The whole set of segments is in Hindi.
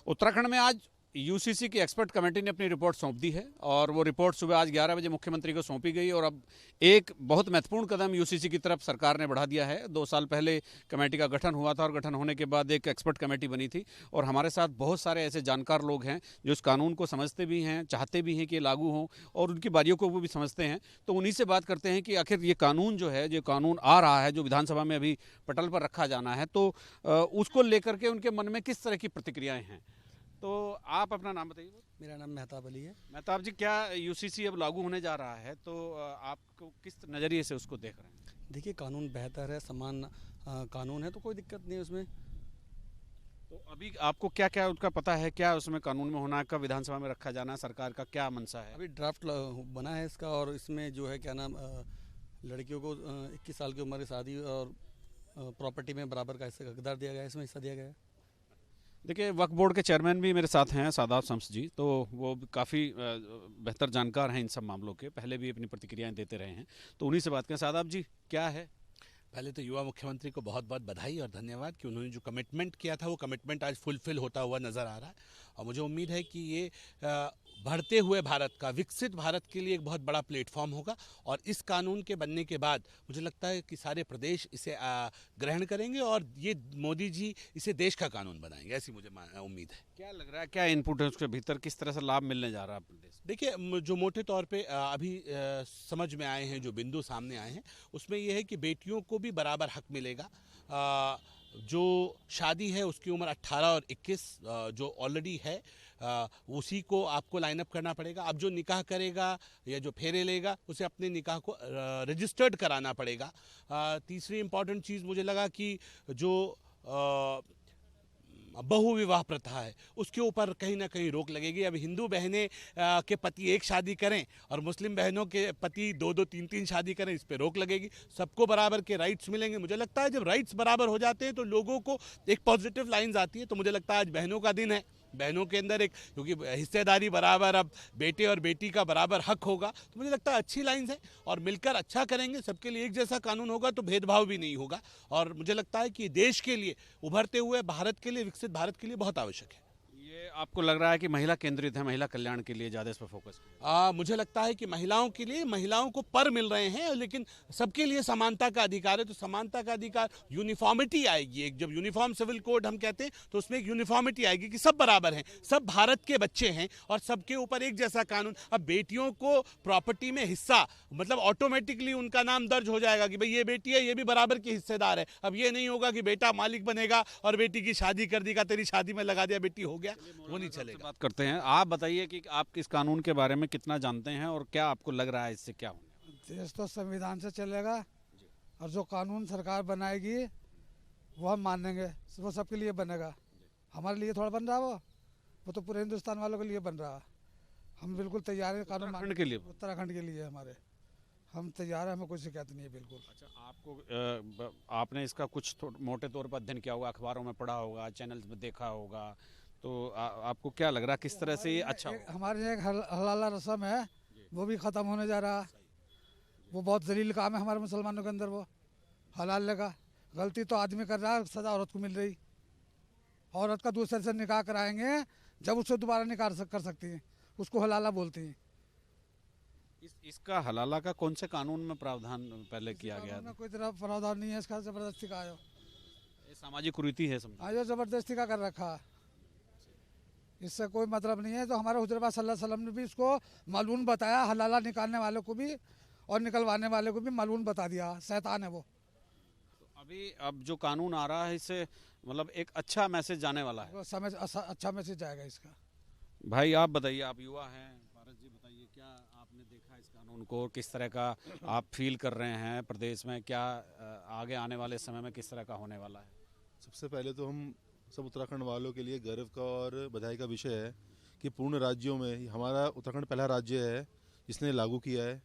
उत्तराखंड में आज यूसीसी की एक्सपर्ट कमेटी ने अपनी रिपोर्ट सौंप दी है और वो रिपोर्ट सुबह आज 11 बजे मुख्यमंत्री को सौंपी गई और अब एक बहुत महत्वपूर्ण कदम यूसीसी की तरफ सरकार ने बढ़ा दिया है। 2 साल पहले कमेटी का गठन हुआ था और गठन होने के बाद एक एक्सपर्ट कमेटी बनी थी और हमारे साथ बहुत सारे ऐसे जानकार लोग हैं जो इस कानून को समझते भी हैं, चाहते भी हैं कि ये लागू हो और उनकी बारियों को वो भी समझते हैं। तो उन्हीं से बात करते हैं कि आखिर ये कानून जो है, जो कानून आ रहा है, जो विधानसभा में अभी पटल पर रखा जाना है, तो उसको लेकर के उनके मन में किस तरह की प्रतिक्रियाएं हैं। तो आप अपना नाम बताइए। मेरा नाम मेहताब अली है। मेहताब जी, क्या यूसीसी अब लागू होने जा रहा है, तो आपको किस नज़रिए से उसको देख रहे हैं? देखिए, कानून बेहतर है, समान कानून है, तो कोई दिक्कत नहीं है उसमें। तो अभी आपको क्या क्या उसका पता है, क्या उसमें कानून में होना है, कब विधानसभा में रखा जाना है, सरकार का क्या मंशा है? अभी ड्राफ्ट बना है इसका और इसमें जो है क्या नाम, लड़कियों को 21 साल की उम्र की शादी और प्रॉपर्टी में बराबर का हिस्सा हकदार दिया गया है, इसमें हिस्सा दिया गया है। देखिए, वक्फ बोर्ड के चेयरमैन भी मेरे साथ हैं, सादात शम्स जी, तो वो काफ़ी बेहतर जानकार हैं इन सब मामलों के, पहले भी अपनी प्रतिक्रियाएं देते रहे हैं, तो उन्हीं से बात करें। सादात जी, क्या है? पहले तो युवा मुख्यमंत्री को बहुत बहुत बधाई और धन्यवाद कि उन्होंने जो कमिटमेंट किया था वो कमिटमेंट आज फुलफिल होता हुआ नज़र आ रहा है। और मुझे उम्मीद है कि ये बढ़ते हुए भारत का, विकसित भारत के लिए एक बहुत बड़ा प्लेटफॉर्म होगा। और इस कानून के बनने के बाद मुझे लगता है कि सारे प्रदेश इसे ग्रहण करेंगे और ये मोदी जी इसे देश का कानून बनाएंगे, ऐसी मुझे उम्मीद है। क्या लग रहा है, क्या इनपुट है उसके भीतर, किस तरह से लाभ मिलने जा रहा है प्रदेश? देखिए, जो मोटे तौर पे अभी समझ में आए हैं, जो बिंदु सामने आए हैं, उसमें यह है कि बेटियों को भी बराबर हक मिलेगा। जो शादी है उसकी उम्र 18 और 21 जो ऑलरेडी है, उसी को आपको लाइन अप करना पड़ेगा। अब जो निकाह करेगा या जो फेरे लेगा उसे अपने निकाह को रजिस्टर्ड कराना पड़ेगा। तीसरी इम्पॉर्टेंट चीज़ मुझे लगा कि जो बहु विवाह प्रथा है उसके ऊपर कहीं ना कहीं रोक लगेगी। अब हिंदू बहनें के पति एक शादी करें और मुस्लिम बहनों के पति दो दो तीन तीन शादी करें, इस पे रोक लगेगी। सबको बराबर के राइट्स मिलेंगे। मुझे लगता है जब राइट्स बराबर हो जाते हैं तो लोगों को एक पॉजिटिव लाइंस आती है। तो मुझे लगता है आज बहनों का दिन है, बहनों के अंदर एक, क्योंकि हिस्सेदारी बराबर, अब बेटे और बेटी का बराबर हक होगा, तो मुझे लगता है अच्छी लाइंस है और मिलकर अच्छा करेंगे। सबके लिए एक जैसा कानून होगा तो भेदभाव भी नहीं होगा और मुझे लगता है कि देश के लिए, उभरते हुए भारत के लिए, विकसित भारत के लिए बहुत आवश्यक है। ये आपको लग रहा है कि महिला केंद्रित है, महिला कल्याण के लिए ज़्यादा इस पर फोकस किया? मुझे लगता है कि महिलाओं के लिए, महिलाओं को पर मिल रहे हैं, लेकिन सबके लिए समानता का अधिकार है। तो समानता का अधिकार, यूनिफॉर्मिटी आएगी। एक जब यूनिफॉर्म सिविल कोड हम कहते हैं तो उसमें एक यूनिफॉर्मिटी आएगी कि सब बराबर हैं, सब भारत के बच्चे हैं और सबके ऊपर एक जैसा कानून। अब बेटियों को प्रॉपर्टी में हिस्सा, मतलब ऑटोमेटिकली उनका नाम दर्ज हो जाएगा कि भाई ये बेटी है, ये भी बराबर की हिस्सेदार है। अब ये नहीं होगा कि बेटा मालिक बनेगा और बेटी की शादी कर देगा, तेरी शादी में लगा दिया, बेटी हो गया, वो नहीं चलेगा। बात करते हैं। आप बताइए कि आप इस कानून के बारे में कितना जानते हैं और क्या आपको लग रहा है इससे क्या होने? देश तो संविधान से चलेगा और जो कानून सरकार बनाएगी वो हम मानेंगे, वो सबके लिए बनेगा। हमारे लिए थोड़ा बन रहा है वो तो पूरे हिंदुस्तान वालों के लिए बन रहा है। हम बिल्कुल तैयार हैं कानून उत्तराखंड के लिए? उत्तराखंड के लिए हमारे, हम तैयार हैं, हमें कोई शिकायत नहीं है बिल्कुल। अच्छा, आपने इसका कुछ मोटे तौर पर अध्ययन किया होगा, अखबारों में पढ़ा होगा, चैनल्स में देखा होगा, तो आपको क्या लग रहा है किस तरह से ये अच्छा होगा? हमारे यहाँ एक हलाला रस्म है, वो भी ख़त्म होने जा रहा है। वो बहुत जलील काम है हमारे मुसलमानों के अंदर, वो हलाल लगा। गलती तो आदमी कर रहा है, सज़ा औरत को मिल रही। औरत का दूसरे से निकाह कराएंगे जब उससे दोबारा निकाह कर सकती हैं, उसको हलाला बोलती हैं। इसका हलाला का कौन से कानून में प्रावधान पहले किया गया था? कोई तरह प्रावधान नहीं है इसका, ज़बरदस्ती का आयो, सामाजिक कुरीति है समझो। आयो ज़बरदस्ती का कर रखा है, इससे कोई मतलब नहीं है। तो हमारे हुज़ूर पाक सल्लल्लाहु अलैहि वसल्लम ने भी इसको मालूम बताया, हलाला निकालने वाले को भी और निकलवाने वाले को भी मालूम बता दिया, शैतान है वो। तो अभी अब जो कानून आ रहा है इससे मतलब एक अच्छा मैसेज जाने वाला है, अच्छा मैसेज जाएगा इसका। भाई आप बताइए, आप युवा हैं, भारत जी बताइए, क्या आपने देखा इस कानून को, किस तरह का आप फील कर रहे हैं प्रदेश में, क्या आगे आने वाले समय में किस तरह का होने वाला है? सबसे पहले तो हम सब उत्तराखंड वालों के लिए गर्व का और बधाई का विषय है कि पूर्ण राज्यों में हमारा उत्तराखंड पहला राज्य है जिसने लागू किया है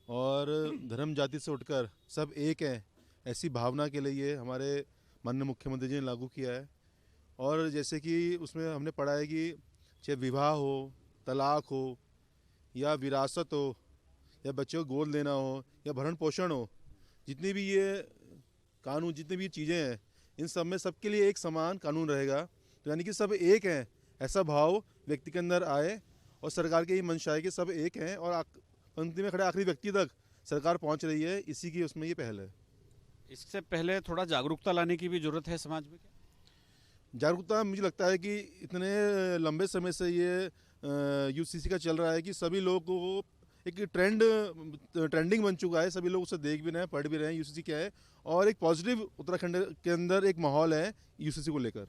और धर्म जाति से उठकर सब एक हैं, ऐसी भावना के लिए हमारे माननीय मुख्यमंत्री जी ने लागू किया है। और जैसे कि उसमें हमने पढ़ा है कि चाहे विवाह हो, तलाक हो या विरासत हो या बच्चों को गोद लेना हो या भरण पोषण हो, जितनी भी ये कानून, जितनी भी चीज़ें हैं, इन सब में सबके लिए एक समान कानून रहेगा। तो यानी कि सब एक हैं, ऐसा भाव व्यक्ति के अंदर आए और सरकार की यही मंशा है कि सब एक हैं और पंक्ति में खड़े आखिरी व्यक्ति तक सरकार पहुंच रही है, इसी की उसमें ये पहल है। इससे पहले थोड़ा जागरूकता लाने की भी जरूरत है समाज में क्या? जागरूकता मुझे लगता है कि इतने लंबे समय से ये यूसीसी का चल रहा है कि सभी लोगों को एक ट्रेंडिंग बन चुका है, सभी लोग उसे देख भी रहे हैं, पढ़ भी रहे हैं यूसीसी क्या है, और एक पॉजिटिव उत्तराखंड के अंदर एक माहौल है यूसीसी को लेकर।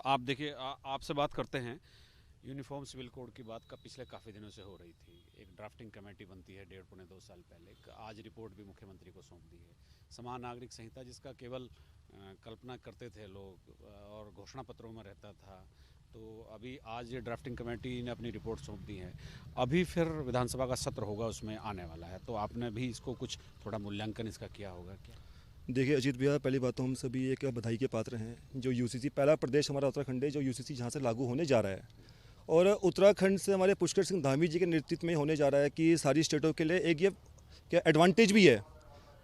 आप देखिए, आपसे बात करते हैं। यूनिफॉर्म सिविल कोड की बात का पिछले काफ़ी दिनों से हो रही थी। एक ड्राफ्टिंग कमेटी बनती है 1.5-2 साल पहले, आज रिपोर्ट भी मुख्यमंत्री को सौंप दी है। समान नागरिक संहिता जिसका केवल कल्पना करते थे लोग और घोषणा पत्रों में रहता था, तो अभी आज ये ड्राफ्टिंग कमेटी ने अपनी रिपोर्ट सौंप दी है। अभी फिर विधानसभा का सत्र होगा, उसमें आने वाला है, तो आपने भी इसको कुछ थोड़ा मूल्यांकन इसका किया होगा क्या? देखिए अजीत भैया, पहली बात तो हम सभी एक बधाई के पात्र हैं। जो यूसीसी पहला प्रदेश हमारा उत्तराखंड है जो यूसीसी जहाँ से लागू होने जा रहा है, और उत्तराखंड से हमारे पुष्कर सिंह धामी जी के नेतृत्व में होने जा रहा है कि सारी स्टेटों के लिए एक ये क्या एडवांटेज भी है।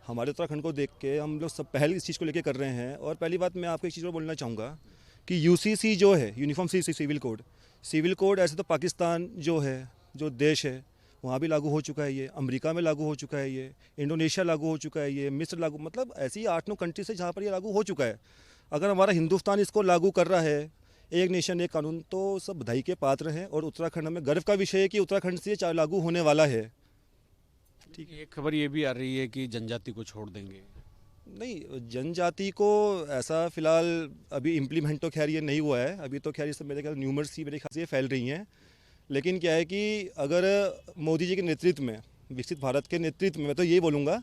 हमारे उत्तराखंड को देख के हम लोग सब पहल इस चीज़ को लेकर कर रहे हैं। और पहली बात मैं आपको एक चीज़ और बोलना चाहूँगा कि यूसीसी जो है यूनिफॉर्म सिविल कोड ऐसे तो पाकिस्तान जो है जो देश है वहाँ भी लागू हो चुका है, ये अमेरिका में लागू हो चुका है, ये इंडोनेशिया लागू हो चुका है, ये मिस्र लागू, मतलब ऐसी 8-9 कंट्री से जहाँ पर ये लागू हो चुका है। अगर हमारा हिंदुस्तान इसको लागू कर रहा है, एक नेशन एक कानून, तो सब बधाई के पात्र हैं। और उत्तराखंड में गर्व का विषय है कि उत्तराखंड से ये लागू होने वाला है। ठीक है, एक खबर ये भी आ रही है कि जनजाति को छोड़ देंगे। नहीं, जनजाति को ऐसा फिलहाल अभी इम्प्लीमेंट तो खैर ये नहीं हुआ है, अभी तो खैर इससे मेरे ख्याल न्यूमर्स ही मेरे ख्याल से ये फैल रही हैं। लेकिन क्या है कि अगर मोदी जी के नेतृत्व में, विकसित भारत के नेतृत्व में, मैं तो यही बोलूँगा,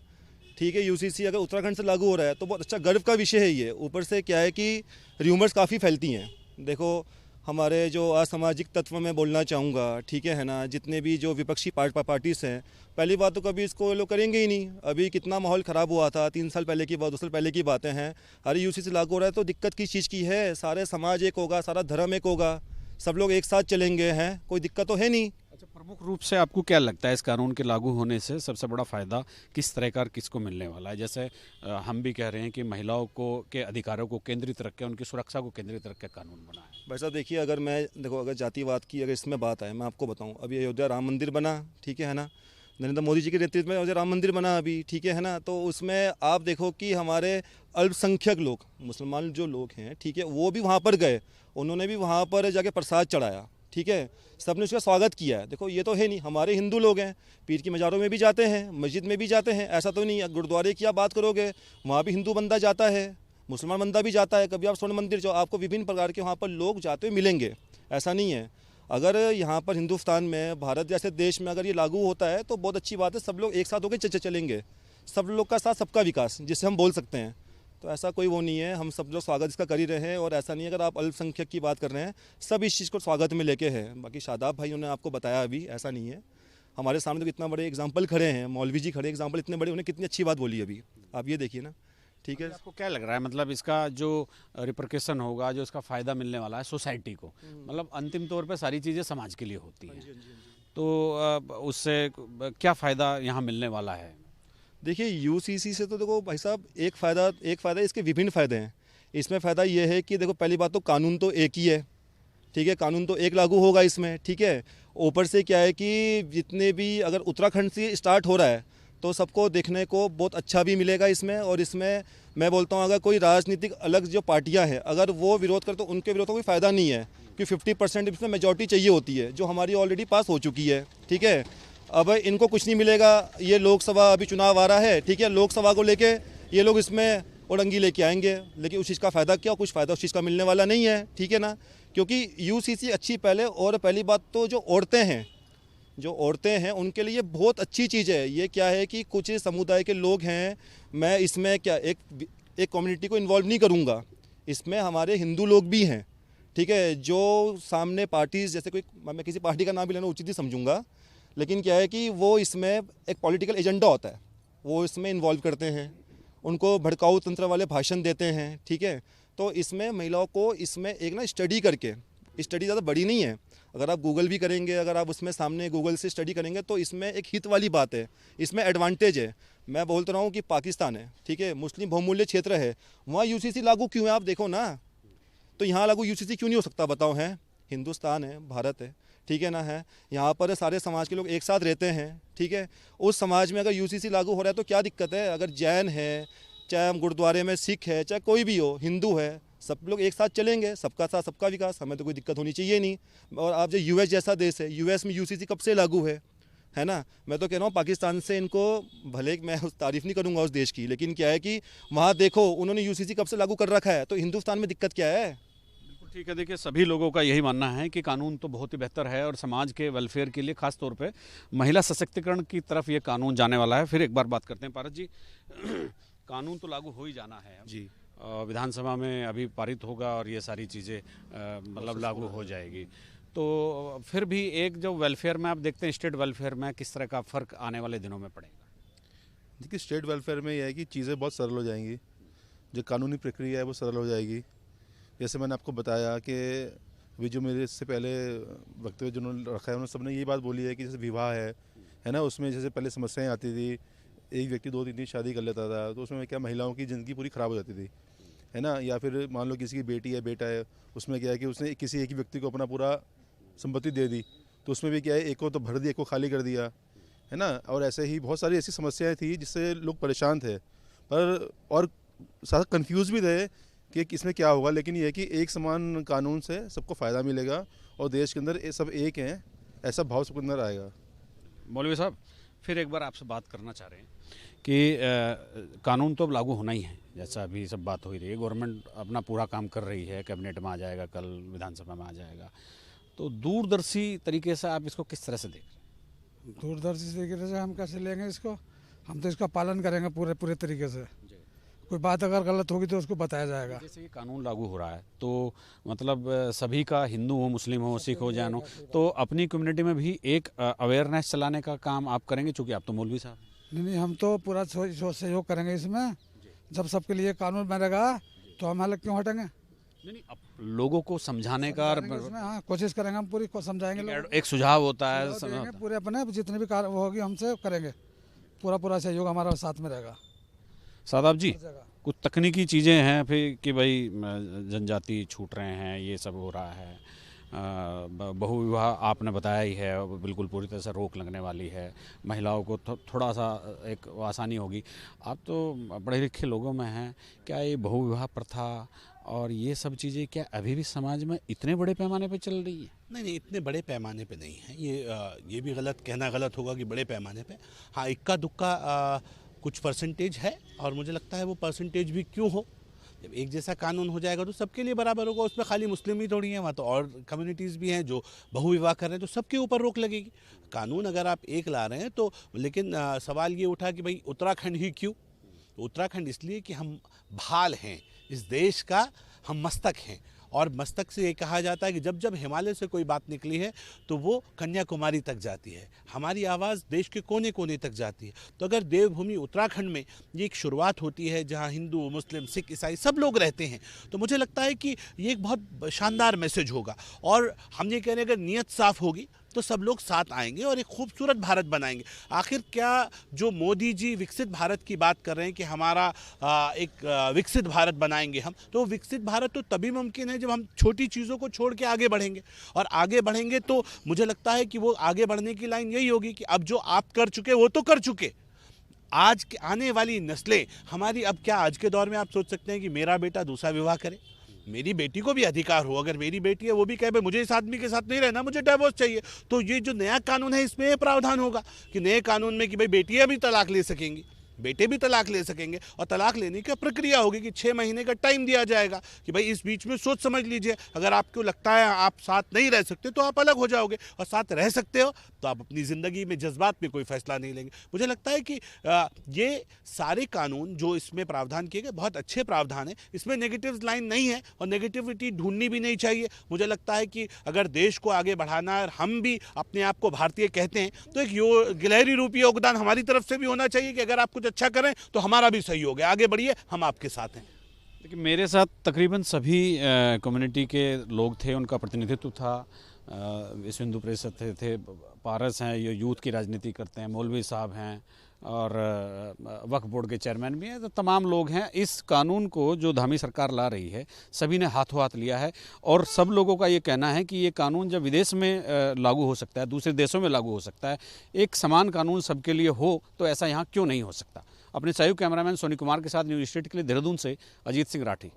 ठीक है, यूसीसी अगर उत्तराखंड से लागू हो रहा है तो बहुत अच्छा गर्व का विषय है ये। ऊपर से क्या है कि र्यूमर्स काफ़ी फैलती हैं। देखो हमारे जो असामाजिक तत्व में बोलना चाहूँगा, ठीक है ना, जितने भी जो विपक्षी पार्टीज़ हैं, पहली बात तो कभी इसको लोग करेंगे ही नहीं। अभी कितना माहौल ख़राब हुआ था, 3 साल पहले की बात, 2 साल पहले की बातें हैं। अरे यूसीसी लागू हो रहा है तो दिक्कत किस चीज़ की है? सारे समाज एक होगा, सारा धर्म एक होगा, सब लोग एक साथ चलेंगे, हैं, कोई दिक्कत तो है नहीं। अच्छा, प्रमुख रूप से आपको क्या लगता है इस कानून के लागू होने से सबसे बड़ा फ़ायदा किस तरह का किसको मिलने वाला है? जैसे हम भी कह रहे हैं कि महिलाओं को के अधिकारों को केंद्रित रख के, उनकी सुरक्षा को केंद्रित रख के कानून बना है। भाई साहब देखिए, अगर जातिवाद की अगर इसमें बात आए, मैं आपको बताऊं, अभी अयोध्या राम मंदिर बना, ठीक है ना, नरेंद्र मोदी जी के नेतृत्व में अयोध्या राम मंदिर बना अभी, ठीक है ना, तो उसमें आप देखो कि हमारे अल्पसंख्यक लोग, मुसलमान जो लोग हैं, ठीक है, वो भी वहाँ पर गए, उन्होंने भी वहाँ पर जाके प्रसाद चढ़ाया, ठीक है, सबने उसका स्वागत किया है। देखो ये तो है नहीं, हमारे हिंदू लोग हैं, पीर की मज़ारों में भी जाते हैं, मस्जिद में भी जाते हैं, ऐसा तो नहीं है। गुरुद्वारे की आप बात करोगे, वहाँ भी हिंदू बंदा जाता है, मुसलमान बंदा भी जाता है। कभी आप स्वर्ण मंदिर जो आपको विभिन्न प्रकार के वहाँ पर लोग जाते हुए मिलेंगे, ऐसा नहीं है। अगर यहाँ पर हिंदुस्तान में, भारत जैसे देश में अगर ये लागू होता है तो बहुत अच्छी बात है, सब लोग एक साथ होकर चलेंगे, सब लोग का साथ सबका विकास जिसे हम बोल सकते हैं। तो ऐसा कोई वो नहीं है, हम सब लोग स्वागत इसका कर ही रहे हैं। और ऐसा नहीं है, अगर आप अल्पसंख्यक की बात कर रहे हैं, सब इस चीज़ को स्वागत में लेके हैं। बाकी शादाब भाई ने आपको बताया अभी, ऐसा नहीं है। हमारे सामने तो कितना बड़े एग्जाम्पल खड़े हैं, मौलवी जी खड़े एग्जाम्पल इतने बड़े, उन्हें कितनी अच्छी बात बोली अभी, आप ये देखिए ना, ठीक है। आपको क्या लग रहा है, मतलब इसका जो रिपरकेशन होगा, जो इसका फ़ायदा मिलने वाला है सोसाइटी को, मतलब अंतिम तौर पे सारी चीज़ें समाज के लिए होती हैं, तो उससे क्या फ़ायदा यहाँ मिलने वाला है? देखिए यूसीसी से तो देखो भाई साहब, एक फ़ायदा इसके विभिन्न फ़ायदे हैं। इसमें फ़ायदा ये है कि देखो पहली बात तो कानून तो एक ही है, ठीक है, कानून तो एक लागू होगा इसमें, ठीक है। ऊपर से क्या है कि जितने भी अगर उत्तराखंड से स्टार्ट हो रहा है तो सबको देखने को बहुत अच्छा भी मिलेगा इसमें। और इसमें मैं बोलता हूँ, अगर कोई राजनीतिक अलग जो पार्टियाँ हैं, अगर वो विरोध कर तो उनके विरोध का कोई फ़ायदा नहीं है, क्योंकि 50% इसमें मेजॉरिटी चाहिए होती है, जो हमारी ऑलरेडी पास हो चुकी है, ठीक है। अब इनको कुछ नहीं मिलेगा। ये लोकसभा अभी चुनाव आ रहा है, ठीक है, लोकसभा को लेके ये लोग इसमें उड़ंगी लेके आएंगे, लेकिन उस चीज़ का फ़ायदा क्या, कुछ फ़ायदा उस चीज़ का मिलने वाला नहीं है, ठीक है ना। क्योंकि यूसीसी अच्छी पहले, और पहली बात तो जो औरतें हैं उनके लिए बहुत अच्छी चीज़ है। ये क्या है कि कुछ समुदाय के लोग हैं, मैं इसमें क्या एक कम्युनिटी को इन्वॉल्व नहीं करूँगा, इसमें हमारे हिंदू लोग भी हैं, ठीक है, जो सामने पार्टीज़, जैसे कोई, मैं किसी पार्टी का नाम भी लेना उचित ही समझूंगा, लेकिन क्या है कि वो इसमें एक पॉलिटिकल एजेंडा होता है, वो इसमें इन्वॉल्व करते हैं, उनको भड़काऊ तंत्र वाले भाषण देते हैं, ठीक है। तो इसमें महिलाओं को इसमें एक ना स्टडी करके, स्टडी ज़्यादा बड़ी नहीं है, अगर आप गूगल भी करेंगे, अगर आप उसमें सामने गूगल से स्टडी करेंगे तो इसमें एक हित वाली बात है, इसमें एडवांटेज है। मैं बोलता रहा हूँ कि पाकिस्तान है, ठीक है, मुस्लिम बहुमूल्य क्षेत्र है, वहाँ यूसीसी लागू क्यों है, आप देखो ना, तो यहाँ लागू यूसीसी क्यों नहीं हो सकता बताओ, हैं हिंदुस्तान है, भारत है, ठीक है ना, है यहाँ पर सारे समाज के लोग एक साथ रहते हैं, ठीक है। उस समाज में अगर यूसीसी लागू हो रहा है तो क्या दिक्कत है? अगर जैन है, चाहे हम गुरुद्वारे में सिख है, चाहे कोई भी हो, हिंदू है, सब लोग एक साथ चलेंगे, सबका साथ सबका विकास, हमें तो कोई दिक्कत होनी चाहिए नहीं। और आप जो यूएस जैसा देश है, यूएस में यूसीसी कब से लागू है ना। मैं तो कह रहा हूँ पाकिस्तान से इनको, भले मैं उस तारीफ़ नहीं करूँगा उस देश की, लेकिन क्या है कि वहाँ देखो उन्होंने यूसीसी कब से लागू कर रखा है, तो हिंदुस्तान में दिक्कत क्या है? ठीक है, देखिए सभी लोगों का यही मानना है कि कानून तो बहुत ही बेहतर है और समाज के वेलफेयर के लिए खास तौर पे महिला सशक्तिकरण की तरफ ये कानून जाने वाला है। फिर एक बार बात करते हैं पारस जी, कानून तो लागू हो ही जाना है जी। विधानसभा में अभी पारित होगा और ये सारी चीज़ें मतलब लागू हो जाएगी, तो फिर भी एक जो वेलफेयर में आप देखते हैं, स्टेट वेलफेयर में किस तरह का फ़र्क आने वाले दिनों में पड़ेगा? देखिए स्टेट वेलफेयर में यह है कि चीज़ें बहुत सरल हो जाएंगी, जो कानूनी प्रक्रिया है वो सरल हो जाएगी। जैसे मैंने आपको बताया कि अभी जो मेरे इससे पहले वक्तव्य जिन्होंने रखा है, उन्होंने सबने ये बात बोली है कि जैसे विवाह है ना, उसमें जैसे पहले समस्याएं आती थी, एक व्यक्ति 2-3 शादी कर लेता था, तो उसमें क्या महिलाओं की ज़िंदगी पूरी ख़राब हो जाती थी, है ना। या फिर मान लो किसी की बेटी है, बेटा है, उसमें क्या है कि उसने किसी एक ही व्यक्ति को अपना पूरा संपत्ति दे दी, तो उसमें भी क्या है, एक को तो भर दिया, एक को खाली कर दिया, है ना। और ऐसे ही बहुत सारी ऐसी समस्याएं थी जिससे लोग परेशान थे, पर और साथ कन्फ्यूज़ भी थे कि इसमें क्या होगा। लेकिन ये है कि एक समान कानून से सबको फ़ायदा मिलेगा और देश के अंदर सब एक हैं, ऐसा भाव सबके अंदर आएगा। मौलवी साहब, फिर एक बार आपसे बात करना चाह रहे हैं कि कानून तो अब लागू होना ही है, जैसा अभी सब बात हो ही रही है, गवर्नमेंट अपना पूरा काम कर रही है, कैबिनेट में आ जाएगा, कल विधानसभा में आ जाएगा, तो दूरदर्शी तरीके से आप इसको किस तरह से देख रहे हैं? दूरदर्शी तरीके से हम कैसे लेंगे इसको? हम तो इसका पालन करेंगे पूरे तरीके से। कोई बात अगर गलत होगी तो उसको बताया जाएगा। जैसे ये कानून लागू हो रहा है तो मतलब सभी का, हिंदू हो, मुस्लिम हो, सिख हो, जैन हो, तो अपनी कम्युनिटी में भी एक अवेयरनेस चलाने का काम आप करेंगे, चूँकि आप तो मौलवी साहब हैं। नहीं, हम तो पूरा सहयोग करेंगे इसमें। जब सबके लिए कानून बनेगा तो हम अलग क्यों हटेंगे? नहीं, अब लोगों को समझाने का हाँ, कोशिश करेंगे, हम पूरी समझाएंगे लोगों को। एक सुझाव होता है, देंगे, पूरे अपने जितने भी कार्य होगी हमसे करेंगे, पूरा सहयोग हमारा साथ में रहेगा। सादाब जी, कुछ तकनीकी चीज़ें हैं फिर कि भाई जनजाति छूट रहे हैं, ये सब हो रहा है, बहुविवाह आपने बताया ही है, बिल्कुल पूरी तरह से रोक लगने वाली है, महिलाओं को थोड़ा सा एक आसानी होगी। आप तो पढ़े लिखे लोगों में हैं, क्या ये बहुविवाह प्रथा और ये सब चीज़ें क्या अभी भी समाज में इतने बड़े पैमाने पे चल रही है? नहीं, इतने बड़े पैमाने पे नहीं है ये भी कहना गलत होगा कि बड़े पैमाने पे। हाँ, इक्का दुक्का कुछ परसेंटेज है, और मुझे लगता है वो परसेंटेज भी क्यों हो, जब एक जैसा कानून हो जाएगा तो सबके लिए बराबर होगा। उसमें खाली मुस्लिम ही थोड़ी हैं, वहाँ तो और कम्युनिटीज़ भी हैं जो बहुविवाह कर रहे हैं, तो सबके ऊपर रोक लगेगी। कानून अगर आप एक ला रहे हैं तो, लेकिन सवाल ये उठा कि भाई उत्तराखंड ही क्यों? तो उत्तराखंड इसलिए कि हम भाल हैं इस देश का, हम मस्तक हैं, और मस्तक से ये कहा जाता है कि जब जब हिमालय से कोई बात निकली है तो वो कन्याकुमारी तक जाती है, हमारी आवाज़ देश के कोने कोने तक जाती है। तो अगर देवभूमि उत्तराखंड में ये एक शुरुआत होती है जहाँ हिंदू, मुस्लिम, सिख, ईसाई सब लोग रहते हैं, तो मुझे लगता है कि ये एक बहुत शानदार मैसेज होगा। और हम ये कह रहे हैं अगर नीयत साफ़ होगी तो सब लोग साथ आएंगे और एक खूबसूरत भारत बनाएंगे। आखिर क्या जो मोदी जी विकसित भारत की बात कर रहे हैं कि हमारा एक विकसित भारत बनाएंगे हम, तो विकसित भारत तो तभी मुमकिन है जब हम छोटी चीज़ों को छोड़ के आगे बढ़ेंगे। और आगे बढ़ेंगे तो मुझे लगता है कि वो आगे बढ़ने की लाइन यही होगी कि अब जो आप कर चुके वो तो कर चुके, आज के आने वाली नस्लें हमारी, अब क्या आज के दौर में आप सोच सकते हैं कि मेरा बेटा दूसरा विवाह करे, मेरी बेटी को भी अधिकार हो, अगर मेरी बेटी है वो भी कहे भाई मुझे इस आदमी के साथ नहीं रहना, मुझे डिवोर्स चाहिए, तो ये जो नया कानून है इसमें ये प्रावधान होगा कि नए कानून में कि भाई बेटियां भी तलाक ले सकेंगी, बेटे भी तलाक ले सकेंगे, और तलाक लेने की प्रक्रिया होगी कि 6 महीने का टाइम दिया जाएगा कि भाई इस बीच में सोच समझ लीजिए, अगर आपको लगता है आप साथ नहीं रह सकते तो आप अलग हो जाओगे, और साथ रह सकते हो तो आप अपनी ज़िंदगी में जज्बात में कोई फैसला नहीं लेंगे। मुझे लगता है कि ये सारे कानून जो इसमें प्रावधान किए गए बहुत अच्छे प्रावधान है, इसमें नेगेटिव लाइन नहीं है और नेगेटिविटी ढूंढनी भी नहीं चाहिए। मुझे लगता है कि अगर देश को आगे बढ़ाना है और हम भी अपने आप को भारतीय कहते हैं तो एक गिलहरी रूपी योगदान हमारी तरफ से भी होना चाहिए कि अगर आप कुछ अच्छा करें तो हमारा भी सहयोग है, आगे बढ़िए, हम आपके साथ हैं। लेकिन मेरे साथ तकरीबन सभी कम्युनिटी के लोग थे, उनका प्रतिनिधित्व था, विश्व हिंदू परिषद थे, पारस हैं, ये यूथ की राजनीति करते हैं, मौलवी साहब हैं, और वक्फ बोर्ड के चेयरमैन भी हैं, तो तमाम लोग हैं। इस कानून को जो धामी सरकार ला रही है सभी ने हाथों हाथ लिया है और सब लोगों का ये कहना है कि ये कानून जब विदेश में लागू हो सकता है, दूसरे देशों में लागू हो सकता है, एक समान कानून सबके लिए हो तो ऐसा यहाँ क्यों नहीं हो सकता। अपने सहयोगी कैमरामैन सोनी कुमार के साथ न्यूज़ स्टेट के लिए देहरादून से अजीत सिंह राठी।